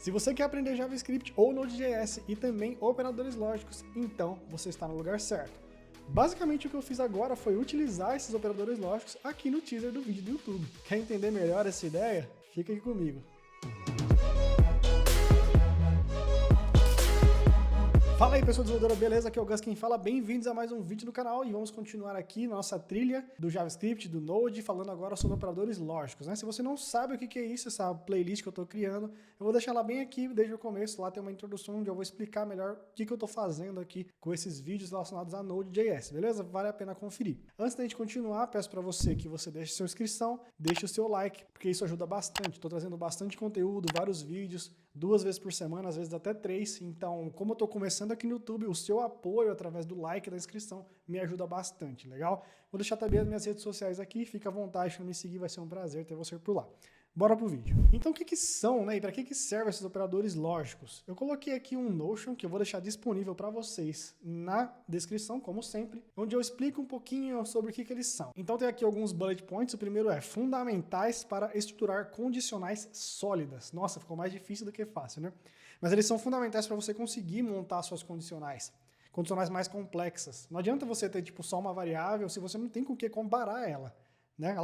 Se você quer aprender JavaScript ou Node.js e também operadores lógicos, então você está no lugar certo. Basicamente o que eu fiz agora foi utilizar esses operadores lógicos aqui no teaser do vídeo do YouTube. Quer entender melhor essa ideia? Fica aqui comigo. Fala aí pessoal desenvolvedora, beleza? Aqui é o Gus quem fala, bem-vindos a mais um vídeo do canal e vamos continuar aqui na nossa trilha do JavaScript, do Node, falando agora sobre operadores lógicos, né? Se você não sabe o que é isso, essa playlist que eu estou criando, eu vou deixar ela bem aqui desde o começo, lá tem uma introdução onde eu vou explicar melhor o que eu estou fazendo aqui com esses vídeos relacionados a Node.js, beleza? Vale a pena conferir. Antes da gente continuar, peço para você que você deixe sua inscrição, deixe o seu like, porque isso ajuda bastante, estou trazendo bastante conteúdo, vários vídeos, 2 vezes por semana, às vezes até 3, então como eu estou começando aqui no YouTube, o seu apoio através do like e da inscrição me ajuda bastante, legal? Vou deixar também as minhas redes sociais aqui, fica à vontade para me seguir, vai ser um prazer ter você por lá. Bora pro vídeo. Então o que são, né, e para que servem esses operadores lógicos? Eu coloquei aqui um Notion que eu vou deixar disponível para vocês na descrição, como sempre, onde eu explico um pouquinho sobre o que eles são. Então tem aqui alguns bullet points, o primeiro é fundamentais para estruturar condicionais sólidas. Nossa, ficou mais difícil do que fácil, né? Mas eles são fundamentais para você conseguir montar suas condicionais mais complexas. Não adianta você ter tipo só uma variável se você não tem com o que comparar ela. Né?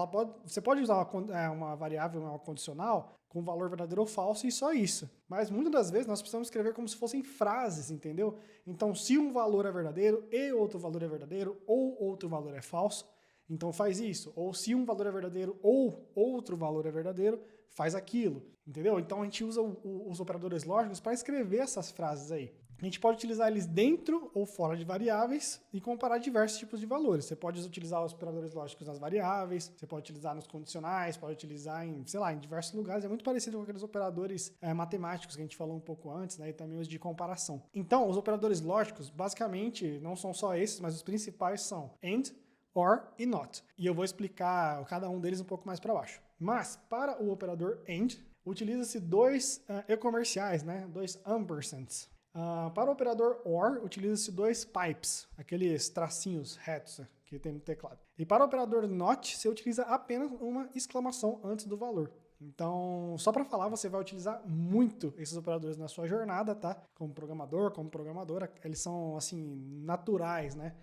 Você pode usar uma variável, uma condicional, com valor verdadeiro ou falso e só isso. Mas muitas das vezes nós precisamos escrever como se fossem frases, entendeu? Então, se um valor é verdadeiro e outro valor é verdadeiro, ou outro valor é falso, então faz isso. Ou se um valor é verdadeiro ou outro valor é verdadeiro, faz aquilo, entendeu? Então a gente usa os operadores lógicos para escrever essas frases aí. A gente pode utilizar eles dentro ou fora de variáveis e comparar diversos tipos de valores. Você pode utilizar os operadores lógicos nas variáveis, você pode utilizar nos condicionais, pode utilizar em, sei lá, em diversos lugares. É muito parecido com aqueles operadores matemáticos que a gente falou um pouco antes, né, e também os de comparação. Então, os operadores lógicos, basicamente, não são só esses, mas os principais são AND, OR e NOT. E eu vou explicar cada um deles um pouco mais para baixo. Mas, para o operador AND, utiliza-se dois e-comerciais, né, dois ampersands. Para o operador OR, utiliza-se dois pipes, aqueles tracinhos retos que tem no teclado. E para o operador NOT, você utiliza apenas uma exclamação antes do valor. Então, só para falar, você vai utilizar muito esses operadores na sua jornada, tá? Como programador, como programadora, eles são, assim, naturais, né?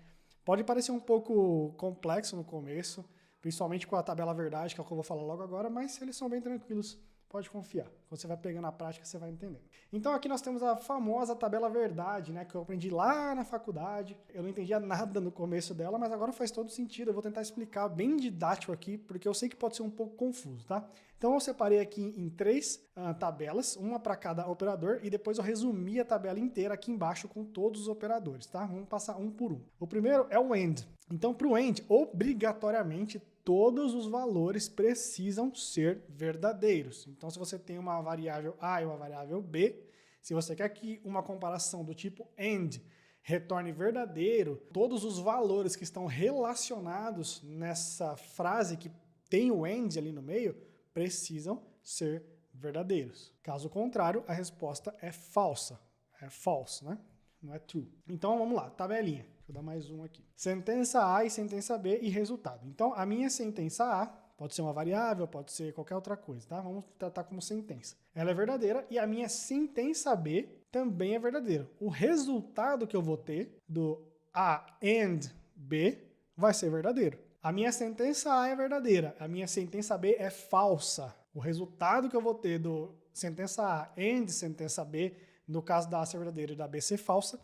Pode parecer um pouco complexo no começo, principalmente com a tabela verdade, que é o que eu vou falar logo agora, mas eles são bem tranquilos. Pode confiar. Quando você vai pegando a prática, você vai entendendo. Então aqui nós temos a famosa tabela verdade, né, que eu aprendi lá na faculdade. Eu não entendia nada no começo dela, mas agora faz todo sentido. Eu vou tentar explicar bem didático aqui, porque eu sei que pode ser um pouco confuso, tá? Então eu separei aqui em 3 tabelas, uma para cada operador, e depois eu resumi a tabela inteira aqui embaixo com todos os operadores, tá? Vamos passar um por um. O primeiro é o AND. Então para o AND, obrigatoriamente, todos os valores precisam ser verdadeiros. Então, se você tem uma variável A e uma variável B, se você quer que uma comparação do tipo AND retorne verdadeiro, todos os valores que estão relacionados nessa frase que tem o AND ali no meio, precisam ser verdadeiros. Caso contrário, a resposta é falsa. É false, né? Não é true. Então, vamos lá, tabelinha. Deixa eu dar mais um aqui. Sentença A e sentença B e resultado. Então, a minha sentença A pode ser uma variável, pode ser qualquer outra coisa, tá? Vamos tratar como sentença. Ela é verdadeira e a minha sentença B também é verdadeira. O resultado que eu vou ter do A and B vai ser verdadeiro. A minha sentença A é verdadeira, a minha sentença B é falsa. O resultado que eu vou ter do sentença A and sentença B, no caso da A ser verdadeira e da B ser falsa,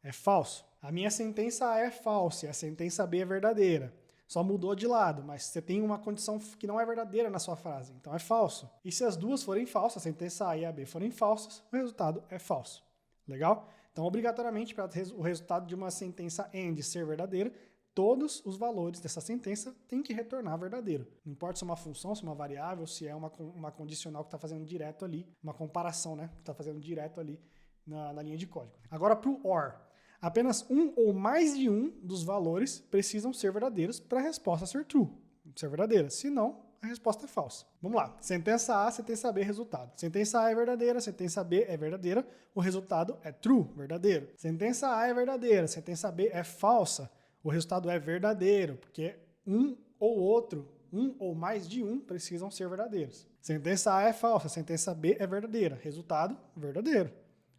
é falso. A minha sentença A é falsa e a sentença B é verdadeira. Só mudou de lado, mas você tem uma condição que não é verdadeira na sua frase, então é falso. E se as duas forem falsas, a sentença A e a B forem falsas, o resultado é falso. Legal? Então, obrigatoriamente, para o resultado de uma sentença AND ser verdadeira, todos os valores dessa sentença têm que retornar verdadeiro. Não importa se é uma função, se é uma variável, se é uma condicional que está fazendo direto ali, uma comparação, né, que está fazendo direto ali na linha de código. Agora, para o OR. Apenas um ou mais de um dos valores precisam ser verdadeiros para a resposta ser true, ser verdadeira. Se não, a resposta é falsa. Vamos lá. Sentença A, sentença B, resultado. Sentença A é verdadeira, sentença B é verdadeira, o resultado é true, verdadeiro. Sentença A é verdadeira, sentença B é falsa, o resultado é verdadeiro, porque um ou outro um ou mais de um precisam ser verdadeiros. Sentença A é falsa, sentença B é verdadeira. Resultado, verdadeiro.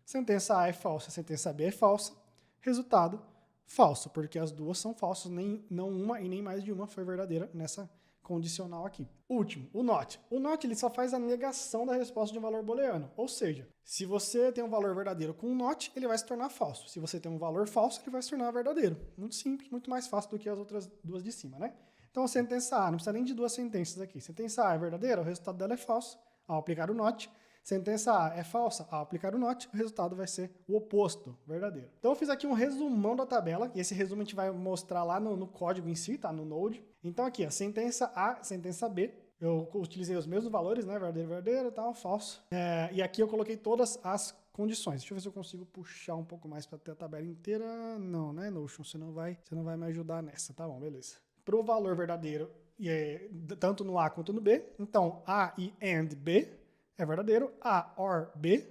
Sentença A é falsa, sentença B é falsa. Resultado, falso, porque as duas são falsas, não uma e nem mais de uma foi verdadeira nessa condicional aqui. Último, o not. O not ele só faz a negação da resposta de um valor booleano. Ou seja, se você tem um valor verdadeiro com um not, ele vai se tornar falso. Se você tem um valor falso, ele vai se tornar verdadeiro. Muito simples, muito mais fácil do que as outras duas de cima, né? Então a sentença A, não precisa nem de duas sentenças aqui. Sentença A é verdadeira, o resultado dela é falso, ao aplicar o not. Sentença A é falsa, ao aplicar o not, o resultado vai ser o oposto, verdadeiro. Então eu fiz aqui um resumão da tabela, e esse resumo a gente vai mostrar lá no código em si, tá? No Node. Então aqui, a sentença A, sentença B, eu utilizei os mesmos valores, né? Verdadeiro, verdadeiro, tal, falso. E aqui eu coloquei todas as condições. Deixa eu ver se eu consigo puxar um pouco mais para ter a tabela inteira. Não, né, Notion? Você não vai me ajudar nessa, tá bom, beleza. Para o valor verdadeiro, tanto no A quanto no B, então A e AND B é verdadeiro, A or B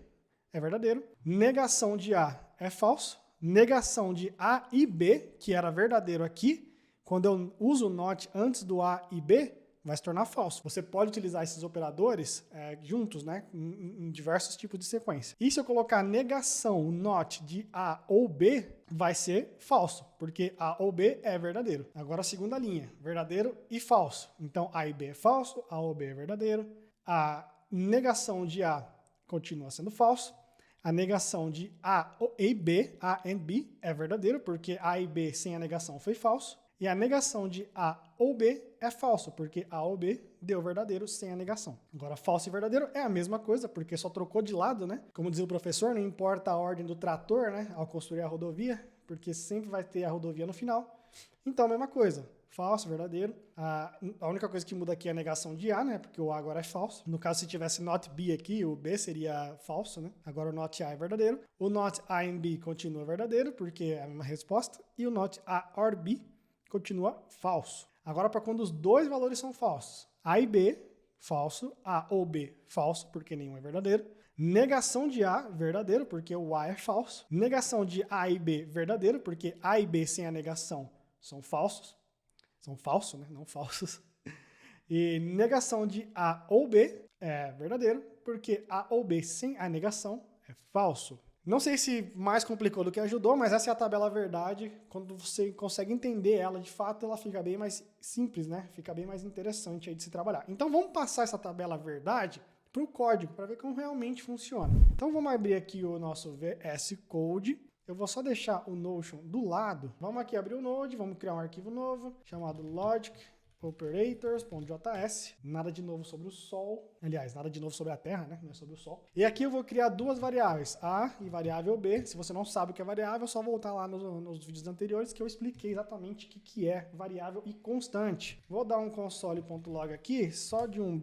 é verdadeiro, negação de A é falso, negação de A e B, que era verdadeiro aqui, quando eu uso o not antes do A e B, vai se tornar falso. Você pode utilizar esses operadores juntos, né, em diversos tipos de sequência. E se eu colocar negação, not de A ou B, vai ser falso, porque A ou B é verdadeiro. Agora a segunda linha, verdadeiro e falso. Então A e B é falso, A ou B é verdadeiro. A negação de A continua sendo falso. A negação de A e B, A e B, é verdadeiro, porque A e B sem a negação foi falso. E a negação de A ou B é falso, porque A ou B deu verdadeiro sem a negação. Agora, falso e verdadeiro é a mesma coisa, porque só trocou de lado, né? Como dizia o professor, não importa a ordem do trator, né? Ao construir a rodovia, porque sempre vai ter a rodovia no final. Então, a mesma coisa. Falso, verdadeiro. A única coisa que muda aqui é a negação de A, né? Porque o A agora é falso. No caso, se tivesse not B aqui, o B seria falso, né? Agora o not A é verdadeiro. O not A and B continua verdadeiro, porque é a mesma resposta. E o not A or B continua falso. Agora, para quando os dois valores são falsos. A e B, falso. A ou B, falso, porque nenhum é verdadeiro. Negação de A, verdadeiro, porque o A é falso. Negação de A e B, verdadeiro, porque A e B sem a negação são falsos. São falsos, né? Não falsos. E negação de A ou B é verdadeiro, porque A ou B sem a negação é falso. Não sei se mais complicou do que ajudou, mas essa é a tabela verdade. Quando você consegue entender ela, de fato, ela fica bem mais simples, né? Fica bem mais interessante aí de se trabalhar. Então vamos passar essa tabela verdade para o código, para ver como realmente funciona. Então vamos abrir aqui o nosso VS Code. Eu vou só deixar o Notion do lado. Vamos aqui abrir o Node, vamos criar um arquivo novo, chamado Logic Operators.js. Nada de novo sobre o Sol. Aliás, nada de novo sobre a Terra, né? Não é sobre o Sol. E aqui eu vou criar duas variáveis, A e variável B. Se você não sabe o que é variável, é só voltar lá nos vídeos anteriores que eu expliquei exatamente o que é variável e constante. Vou dar um console.log aqui, só de um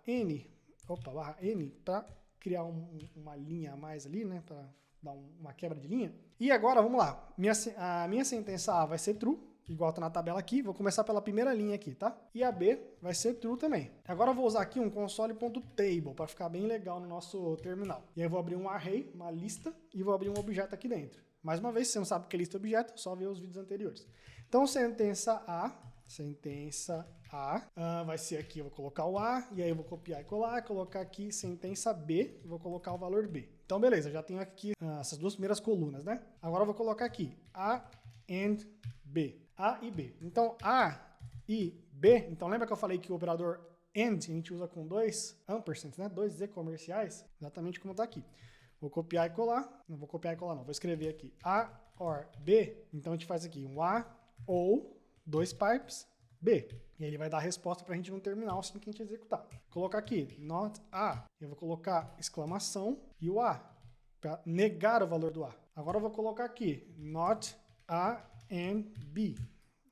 /n, para criar uma linha a mais ali, né? Para dar uma quebra de linha. E agora, vamos lá. A minha sentença A vai ser true, igual está na tabela aqui. Vou começar pela primeira linha aqui, tá? E a B vai ser true também. Agora eu vou usar aqui um console.table para ficar bem legal no nosso terminal. E aí eu vou abrir um array, uma lista, e vou abrir um objeto aqui dentro. Mais uma vez, se você não sabe o que é lista de objeto, só ver os vídeos anteriores. Então, sentença A vai ser aqui, eu vou colocar o A, e aí eu vou copiar e colar, colocar aqui sentença B, e vou colocar o valor B. Então, beleza, já tenho aqui essas duas primeiras colunas, né? Agora eu vou colocar aqui A and B. A e B. Então, A e B, então lembra que eu falei que o operador AND a gente usa com dois ampersands, né? Dois Z comerciais, exatamente como está aqui. Vou copiar e colar, não vou copiar e colar não, vou escrever aqui A or B, então a gente faz aqui um A ou dois pipes B. E aí ele vai dar a resposta para a gente no terminal assim que a gente executar. Vou colocar aqui, not A. Eu vou colocar exclamação e o A, para negar o valor do A. Agora eu vou colocar aqui, not A and B,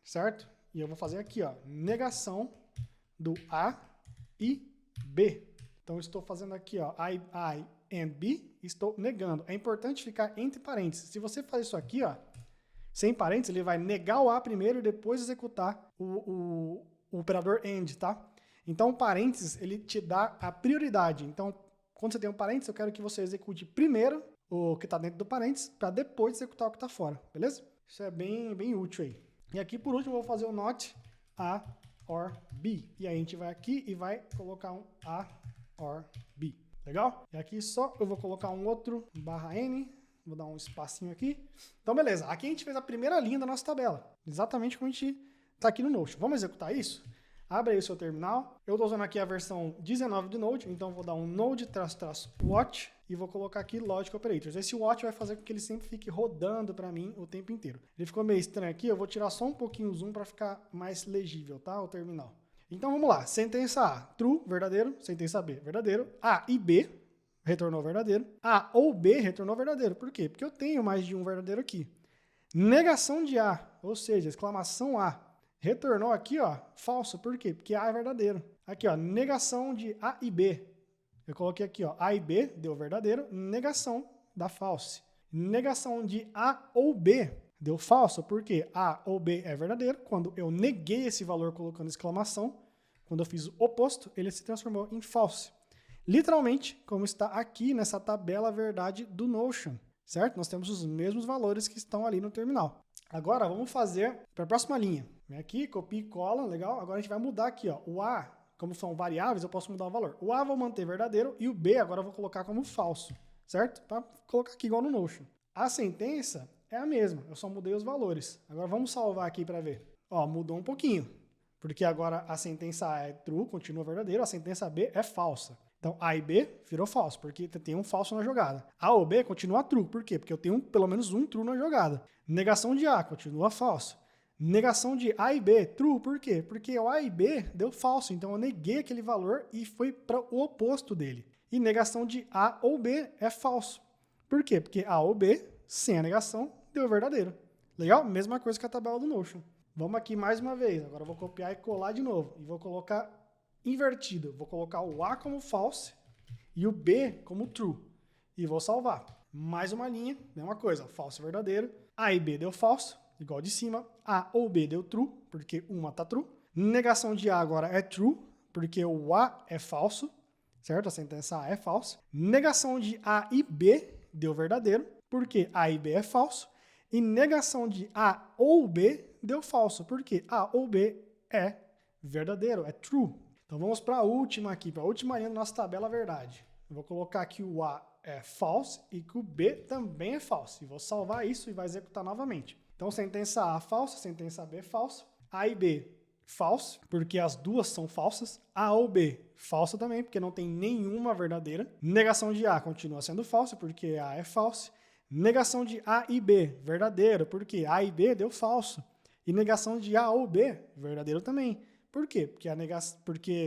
certo? E eu vou fazer aqui, ó, negação do A e B. Então eu estou fazendo aqui, ó, I and B, estou negando. É importante ficar entre parênteses. Se você faz isso aqui, ó, sem parênteses, ele vai negar o A primeiro e depois executar o operador AND, tá? Então, o parênteses, ele te dá a prioridade. Então, quando você tem um parênteses, eu quero que você execute primeiro o que está dentro do parênteses, para depois executar o que está fora, beleza? Isso é bem útil aí. E aqui, por último, eu vou fazer o not A or B. E aí a gente vai aqui e vai colocar um A or B. Legal? E aqui só eu vou colocar um outro /N. Vou dar um espacinho aqui. Então, beleza. Aqui a gente fez a primeira linha da nossa tabela. Exatamente como a gente está aqui no Notion. Vamos executar isso? Abre aí o seu terminal. Eu estou usando aqui a versão 19 do Node, então vou dar um node-watch e vou colocar aqui Logic Operators. Esse watch vai fazer com que ele sempre fique rodando para mim o tempo inteiro. Ele ficou meio estranho aqui, eu vou tirar só um pouquinho o zoom para ficar mais legível, tá? O terminal. Então vamos lá. Sentença A, true, verdadeiro. Sentença B, verdadeiro. A e B, retornou verdadeiro. A ou B retornou verdadeiro. Por quê? Porque eu tenho mais de um verdadeiro aqui. Negação de A, ou seja, exclamação A, retornou aqui, ó, falso. Por quê? Porque A é verdadeiro. Aqui, ó, negação de A e B. Eu coloquei aqui, ó, A e B deu verdadeiro, negação da false. Negação de A ou B deu falso, porque A ou B é verdadeiro. Quando eu neguei esse valor colocando exclamação, quando eu fiz o oposto, ele se transformou em false. Literalmente, como está aqui nessa tabela verdade do Notion, certo? Nós temos os mesmos valores que estão ali no terminal. Agora, vamos fazer para a próxima linha. Vem aqui, copia e cola, legal? Agora a gente vai mudar aqui, ó, o A, como são variáveis, eu posso mudar o valor. O A eu vou manter verdadeiro e o B agora eu vou colocar como falso, certo? Para colocar aqui igual no Notion. A sentença é a mesma, eu só mudei os valores. Agora vamos salvar aqui para ver. Ó, mudou um pouquinho, porque agora a sentença A é true, continua verdadeiro, a sentença B é falsa. Então, A e B virou falso, porque tem um falso na jogada. A ou B continua true, por quê? Porque eu tenho pelo menos um true na jogada. Negação de A continua falso. Negação de A e B, true, por quê? Porque o A e B deu falso, então eu neguei aquele valor e fui para o oposto dele. E negação de A ou B é falso. Por quê? Porque A ou B, sem a negação, deu verdadeiro. Legal? Mesma coisa que a tabela do Notion. Vamos aqui mais uma vez. Agora eu vou copiar e colar de novo. E vou colocar invertido. Vou colocar o A como false e o B como true. E vou salvar. Mais uma linha, mesma coisa. Falso e verdadeiro. A e B deu falso, igual de cima. A ou B deu true, porque uma tá true. Negação de A agora é true, porque o A é falso, certo? A sentença A é falsa. Negação de A e B deu verdadeiro, porque A e B é falso. E negação de A ou B deu falso, porque A ou B é verdadeiro, é true. Então vamos para a última aqui, para a última linha da nossa tabela verdade. Eu vou colocar que o A é false e que o B também é falso. E vou salvar isso e vai executar novamente. Então sentença A falsa, sentença B falsa. A e B falso, porque as duas são falsas. A ou B falsa também, porque não tem nenhuma verdadeira. Negação de A continua sendo falsa, porque A é falso. Negação de A e B verdadeiro, porque A e B deu falso. E negação de A ou B verdadeiro também. Por quê? Porque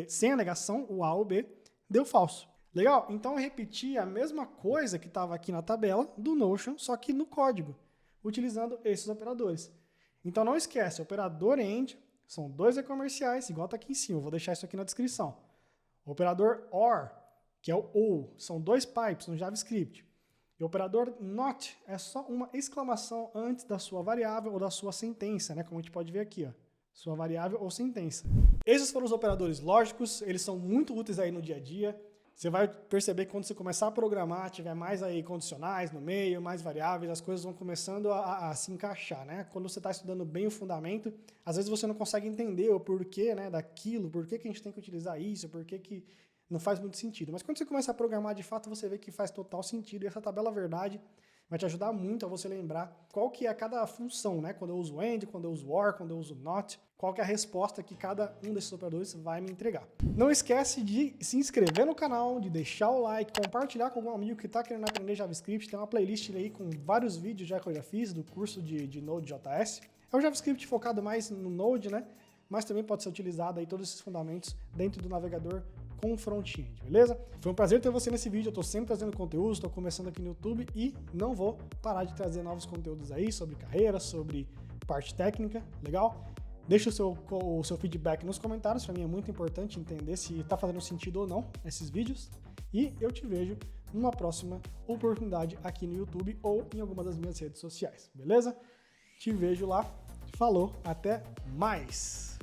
sem a negação, o A ou B deu falso. Legal? Então eu repeti a mesma coisa que estava aqui na tabela do Notion, só que no código, utilizando esses operadores. Então não esquece, operador AND são dois e-comerciais, igual está aqui em cima, eu vou deixar isso aqui na descrição. O operador OR, que é o OU, são dois pipes no JavaScript. E o operador NOT é só uma exclamação antes da sua variável ou da sua sentença, né? Como a gente pode ver aqui, ó. Sua variável ou sentença. Esses foram os operadores lógicos, eles são muito úteis aí no dia a dia. Você vai perceber que quando você começar a programar, tiver mais aí condicionais no meio, mais variáveis, as coisas vão começando a se encaixar, né? Quando você está estudando bem o fundamento, às vezes você não consegue entender o porquê, né, daquilo, por que a gente tem que utilizar isso, por que não faz muito sentido. Mas quando você começa a programar, de fato, você vê que faz total sentido. E essa tabela verdade vai te ajudar muito a você lembrar qual que é cada função, né? Quando eu uso AND, quando eu uso OR, quando eu uso NOT, qual que é a resposta que cada um desses operadores vai me entregar. Não esquece de se inscrever no canal, de deixar o like, compartilhar com algum amigo que está querendo aprender JavaScript. Tem uma playlist aí com vários vídeos já que eu já fiz do curso de Node.js. É um JavaScript focado mais no Node, né? Mas também pode ser utilizado aí todos esses fundamentos dentro do navegador com front-end, beleza? Foi um prazer ter você nesse vídeo, eu tô sempre trazendo conteúdo, estou começando aqui no YouTube e não vou parar de trazer novos conteúdos aí sobre carreira, sobre parte técnica, legal? Deixa o seu feedback nos comentários, para mim é muito importante entender se está fazendo sentido ou não esses vídeos e eu te vejo numa próxima oportunidade aqui no YouTube ou em alguma das minhas redes sociais, beleza? Te vejo lá, falou, até mais!